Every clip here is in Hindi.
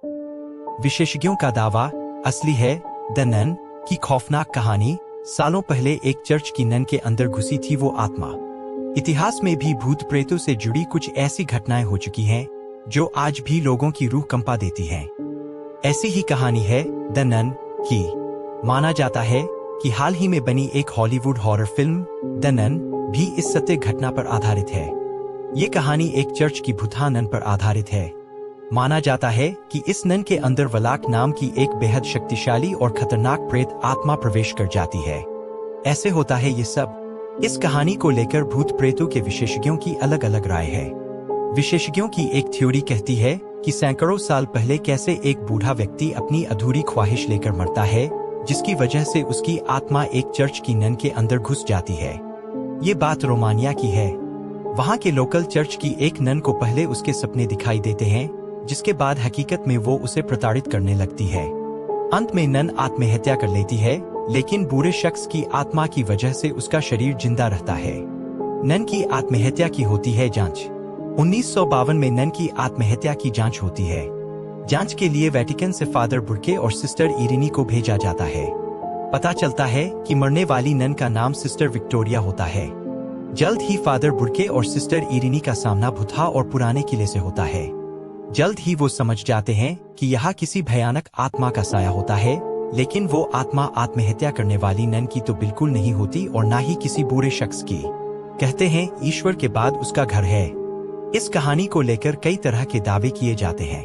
विशेषज्ञों का दावा असली है। द नन की खौफनाक कहानी। सालों पहले एक चर्च की नन के अंदर घुसी थी वो आत्मा। इतिहास में भी भूत प्रेतों से जुड़ी कुछ ऐसी घटनाएं हो चुकी हैं जो आज भी लोगों की रूह कंपा देती हैं। ऐसी ही कहानी है द नन की। माना जाता है कि हाल ही में बनी एक Hollywood horror film the Nun भी इस सत्य घटना पर आधारित है। ये कहानी एक चर्च की भूतहा नन पर आधारित है। माना जाता है कि इस नन के अंदर वलाक नाम की एक बेहद शक्तिशाली और खतरनाक प्रेत आत्मा प्रवेश कर जाती है। ऐसे होता है ये सब। इस कहानी को लेकर भूत प्रेतों के विशेषज्ञों की अलग अलग राय है। विशेषज्ञों की एक थ्योरी कहती है कि सैकड़ों साल पहले कैसे एक बूढ़ा व्यक्ति अपनी अधूरी ख्वाहिश लेकर मरता है, जिसकी वजह से उसकी आत्मा एक चर्च की नन के अंदर घुस जाती है। ये बात रोमानिया की है। वहाँ के लोकल चर्च की एक नन को पहले उसके सपने दिखाई देते हैं, जिसके बाद हकीकत में वो उसे प्रताड़ित करने लगती है। अंत में नन आत्महत्या कर लेती है, लेकिन बुरे शख्स की आत्मा की वजह से उसका शरीर जिंदा रहता है। नन की आत्महत्या की होती है जांच। 1952 में नन की आत्महत्या की जांच होती है। जांच के लिए वेटिकन से फादर बुर्के और सिस्टर इरिनी को भेजा जाता है। पता चलता है कि मरने वाली नन का नाम सिस्टर विक्टोरिया होता है। जल्द ही फादर बुर्के और सिस्टर इरिनी का सामना भूतहा और पुराने किले से होता है। जल्द ही वो समझ जाते हैं कि यहाँ किसी भयानक आत्मा का साया होता है, लेकिन वो आत्मा आत्महत्या करने वाली नन की तो बिल्कुल नहीं होती और ना ही किसी बुरे शख्स की। कहते हैं ईश्वर के बाद उसका घर है। इस कहानी को लेकर कई तरह के दावे किए जाते हैं।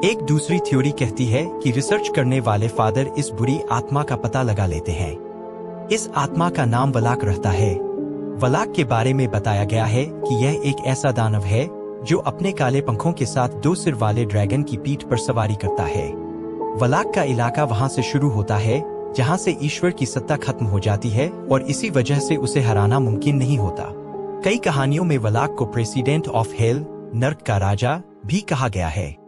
एक दूसरी थ्योरी कहती है कि रिसर्च करने वाले फादर इस बुरी आत्मा का पता लगा लेते हैं। इस आत्मा का नाम वलाक रहता है। वलाक के बारे में बताया गया है कि यह एक ऐसा दानव है जो अपने काले पंखों के साथ 2 सिर वाले ड्रैगन की पीठ पर सवारी करता है। वलाक का इलाका वहां से शुरू होता है जहां से ईश्वर की सत्ता खत्म हो जाती है और इसी वजह से उसे हराना मुमकिन नहीं होता। कई कहानियों में वलाक को प्रेसिडेंट ऑफ हेल, नर्क का राजा भी कहा गया है।